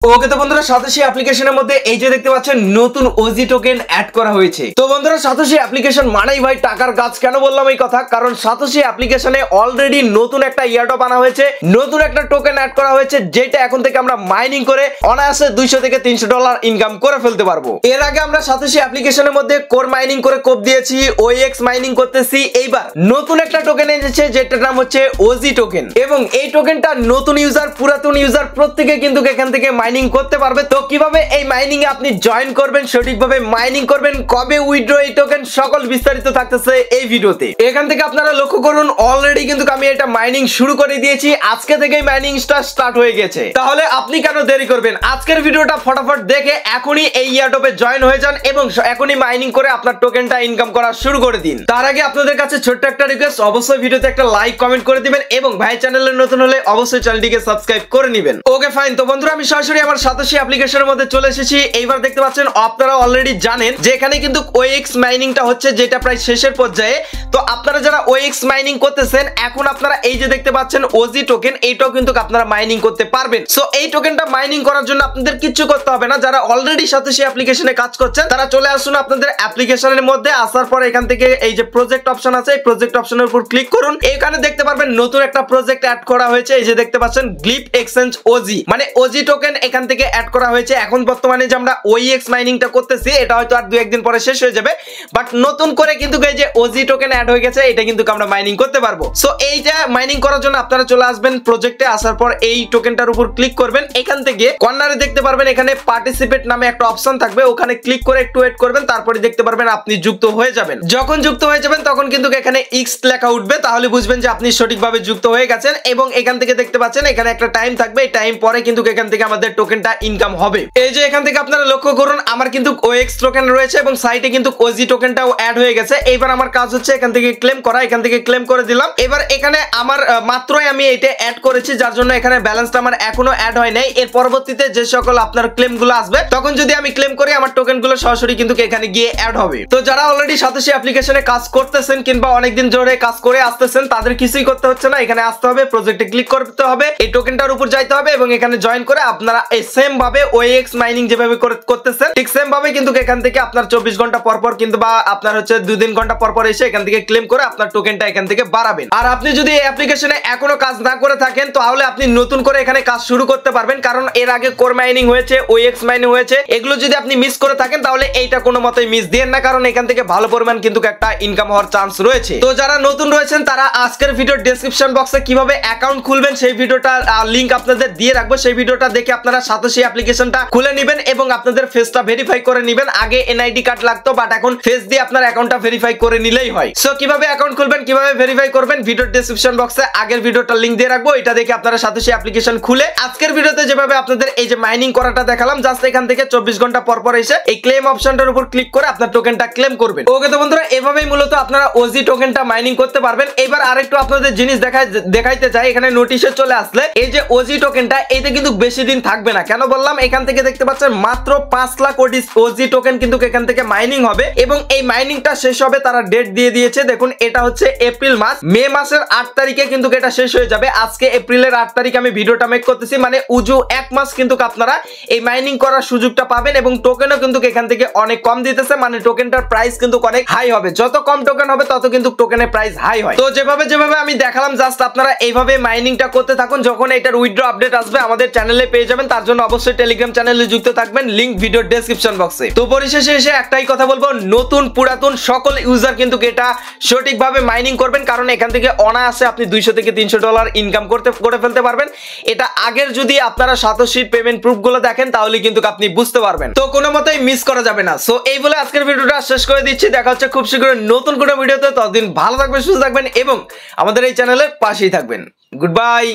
ওকে তো বন্ধুরা সাতোশি অ্যাপ্লিকেশনের মধ্যে এই যে দেখতে পাচ্ছেন নতুন ওজি টোকেন অ্যাড করা হয়েছে। তো বন্ধুরা সাতোশি অ্যাপ্লিকেশন মানেই ভাই টাকার গাছ। কেন বললাম এই কথা? কারণ সাতোশি অ্যাপ্লিকেশনে অলরেডি নতুন একটা ইয়ারড্রপ আনা হয়েছে, নতুন একটা টোকেন অ্যাড করা হয়েছে, যেটা এখন থেকে আমরা মাইনিং করে অনায়াসে 200 থেকে 300 ডলার ইনকাম করে ফেলতে পারবো। এর আগে আমরা সাতোশি অ্যাপ্লিকেশনের মধ্যে কোর মাইনিং করে কোপ দিয়েছি, ওএক্স মাইনিং করতেছি। এইবার নতুন একটা টোকেন এসেছে যেটার নাম হচ্ছে ওজি টোকেন, এবং এই টোকেনটা নতুন ইউজার পুরাতন ইউজার প্রত্যেকে কিন্তু এখান থেকে মাইনিং করতে পারবে। তো কিভাবে এই মাইনিং এ আপনি জয়েন করবেন, সঠিকভাবে মাইনিং করবেন, কবে উইথড্র এই টোকেন, সকল বিস্তারিত থাকতেছে এই ভিডিওতে। এখান থেকে আপনারা লক্ষ্য করুন অলরেডি কিন্তু আমি এটা মাইনিং শুরু করে দিয়েছি, আজকে থেকেই মাইনিংটা স্টার্ট হয়ে গেছে। তাহলে আপনি কেন দেরি করবেন? আজকের ভিডিওটা ফটাফট দেখে এখনই এই ইয়ারড্রপে জয়েন হয়ে যান এবং এখনই মাইনিং করে আপনার টোকেনটা ইনকাম করা শুরু করে দিন। তার আগে আপনাদের কাছে ছোট্ট একটা রিকোয়েস্ট, অবশ্যই ভিডিওতে একটা লাইক কমেন্ট করে দিবেন এবং ভাই চ্যানেলে নতুন হলে অবশ্যই চ্যানেলটিকে সাবস্ক্রাইব করে নেবেন। Okay fine. তো বন্ধুরা আমি সরাসরি আমার সাতোশি অ্যাপ্লিকেশনের মধ্যে চলে এসেছি। এইবার দেখতে পাচ্ছেন আপনারা অলরেডি জানেন যে এখানে কিন্তু ওএক্স মাইনিংটা হচ্ছে, যেটা প্রায় শেষের পর্যায়ে। তো আপনারা যারা ওএক্স মাইনিং করতেছেন এখন আপনারা এই যে দেখতে পাচ্ছেন ওজি টোকেন, এইটাও কিন্তু আপনারা মাইনিং করতে পারবেন। সো এই টোকেনটা মাইনিং করার জন্য আপনাদের কিছু করতে হবে না। যারা অলরেডি সাতোশি অ্যাপ্লিকেশনে কাজ করছেন তারা চলে আসুন আপনাদের অ্যাপ্লিকেশনের মধ্যে। আসার পর এখান থেকে এই যে প্রজেক্ট অপশন আছে, এই প্রজেক্ট অপশনের উপর ক্লিক করুন। এখানে দেখতে পারবেন নতুন একটা প্রজেক্ট অ্যাড করা হয়েছে। এই যে দেখতে পাচ্ছেন গ্লিপ এক্সচেঞ্জ ওজি, মানে ওজি টোকেন এখান থেকে অ্যাড করা হয়েছে। এখন বর্তমানে যে আমরা ওএক্স মাইনিংটা করতেছি এটা হয়তো আর 2-1 দিন পরে শেষ হয়ে যাবে, বাট নতুন করে কিন্তু এই যে ওজি টোকেন অ্যাড হয়ে গেছে, এটা কিন্তু আমরা মাইনিং করতে পারবো। সো এইটা মাইনিং করার জন্য আপনারা চলে আসবেন প্রজেক্টে। আসার পর এই টোকেনটার উপর ক্লিক করবেন। এখান থেকে কর্নারে দেখতে পারবেন এখানে পার্টিসিপেট নামে একটা অপশন থাকবে, ওখানে ক্লিক করে একটু ওয়েট করবেন, তারপরে দেখতে পারবেন আপনি যুক্ত হয়ে যাবেন। যখন যুক্ত হয়ে যাবেন তখন কিন্তু এখানে এক্স লেখা উঠবে, তাহলে বুঝবেন যে আপনি সঠিকভাবে যুক্ত হয়ে গেছেন। এবং এখান থেকে দেখতে পাচ্ছেন এখানে একটা টাইম থাকবে, এই টাইম পরে কিন্তু এখান থেকে আমাদের টোকেনটা ইনকাম হবে। এই যে এখান থেকে আপনারা লক্ষ্য করুন আমার কিন্তু ওএক্স টোকেন রয়েছে এবং সাইটে কিন্তু ওজি টোকেনটাও অ্যাড হয়ে গেছে। এইবার আমার কাজ হচ্ছে এখান থেকে ক্লেম করা, এখান থেকে ক্লেম করে দিলাম। এবার এখানে আমার মাত্রই আমি এটা অ্যাড করেছি, যার জন্য এখানে ব্যালেন্সটা আমার এখনো অ্যাড হয় নাই। এর পরবর্তীতে যে সকল আপনার ক্লেম গুলো আসবে তখন যদি আমি ক্লেম করি আমার টোকেন গুলো সরাসরি কিন্তু এখানে গিয়ে অ্যাড হবে। তো যারা অলরেডি সাতোশি অ্যাপ্লিকেশনে কাজ করতেছেন কিংবা অনেকদিন ধরে কাজ করে আসতেছেন তাদের কিছুই করতে হচ্ছে না, এখানে আসতে হবে, প্রজেক্টে ক্লিক করতে হবে, এই টোকেনটার উপর যাইতে হবে এবং এখানে জয়েন করে আপনারা এই সেম ভাবে ওএক্স মাইনিং যেভাবে করতেছেন ঠিক সেম ভাবে কিন্তু এখান থেকে আপনার 24 ঘন্টা পর পর কিন্তু বা আপনার হচ্ছে 2-3 ঘন্টা পর পর এসে এখান থেকে ক্লেম করে আপনার টোকেনটা এখান থেকে বাড়াবেন। আর আপনি যদি এই অ্যাপ্লিকেশনে এখনো কাজ না করে থাকেন তাহলে আপনি নতুন করে এখানে কাজ শুরু করতে পারবেন, কারণ এর আগে কোর মাইনিং হয়েছে, ওএক্স মাইনিং হয়েছে, এগুলো যদি আপনি মিস করে থাকেন তাহলে এইটা কোনো মতেই মিস দিয়েন না, কারণ এখান থেকে ভালো পরিমাণ কিন্তু একটা ইনকাম হওয়ার চান্স রয়েছে। তো যারা নতুন রয়েছেন তারা আজকের ভিডিওর ডেসক্রিপশন বক্সে কিভাবে অ্যাকাউন্ট খুলবেন সেই ভিডিওটা লিংক আপনাদের দিয়ে রাখবো, সেই ভিডিওটা দেখে আপনারা সাতোশি অ্যাপ্লিকেশনটা খুলে নেবেন এবং আপনাদের ফেসটা ভেরিফাই করে নেবেন। আগে এনআইডি কার্ড লাগতো, বাট এখন ফেস দিয়ে আপনার অ্যাকাউন্টটা ভেরিফাই করে নিলেই হয়। সো কিভাবে অ্যাকাউন্ট খুলবেন, কিভাবে ভেরিফাই করবেন, ভিডিওর ডেসক্রিপশন বক্সে আগের ভিডিওটা লিংক দিয়ে রাখবো, এটা দেখে আপনারা সাতোশি অ্যাপ্লিকেশন খুলে আজকের ভিডিওতে যেভাবে আপনাদের এই যে মাইনিং করাটা দেখালাম, জাস্ট এখান থেকে 24 ঘন্টা পর পর এসে এই ক্লেম অপশনটার উপর ক্লিক করে আপনার টোকেনটা ক্লেম করবেন। ওকে তো বন্ধুরা এভাবেই মূলত আপনারা ওজি টোকেনটা মাইনিং করতে পারবেন। এবার আরেকটু আপনাদের জিনিস দেখাইতে চাই। এখানে নোটিশে চলে আসলে এই যে ওজি টোকেনটা এইটা কিন্তু বেশি দিন থাকবে না। কেন বললাম? এখান থেকে দেখতে পাচ্ছেন মাত্র 5 লাখ ওজি টোকেন কিন্তু এখান থেকে মাইনিং হবে এবং এই মাইনিংটা শেষ হবে, তারা ডেট দিয়ে দিয়েছে। দেখুন এটা হচ্ছে এপ্রিল মাস, মে মাসের 8 তারিখে কিন্তু এটা শেষ হয়ে যাবে। আজকে এপ্রিলের 8 তারিখ আমি ভিডিওটা মেক করতেছি, মানে উজু 1 মাস কিন্তু আপনারা এই মাইনিং করার সুযোগটা পাবেন এবং টোকেনও কিন্তু এখান থেকে অনেক কম দিতেছে, মানে টোকেনটার প্রাইস কিন্তু অনেক হাই হবে। যত কম টোকেন হবে তত কিন্তু টোকেনের প্রাইস হাই হয়। তো যেভাবে আমি দেখালাম জাস্ট আপনারা এইভাবে মাইনিংটা করতে থাকুন। যখন এটার উইথড্র আপডেট আসবে আমাদের চ্যানেলে পেয়ে যাবেন, তার জন্য অবশ্যই টেলিগ্রাম চ্যানেলে যুক্ত থাকবেন, লিংক ভিডিওর ডেসক্রিপশন বক্সে। তো পরিশেষে এসে একটাই কথা বলবো, নতুন পুরাতন সকল ইউজার কিন্তু এটা সঠিকভাবে মাইনিং করবেন, কারণ এখান থেকে অনায়াসে আপনি 200 থেকে 300 ডলার ইনকাম করে ফেলতে পারবেন। এটা আগের যদি আপনারা সাতোশির পেমেন্ট প্রুফ গুলো দেখেন তাহলে কিন্তু আপনি বুঝতে পারবেন। তো কোনো মতেই মিস করা যাবে না। সো এই বলে আজকের ভিডিওটা শেষ করে দিচ্ছি। দেখা হচ্ছে খুব শীঘ্রই নতুন কোনো ভিডিওতে। ততদিন ভালো থাকবেন, সুস্থ থাকবেন এবং আমাদের এই চ্যানেলের পাশেই থাকবেন। Good bye.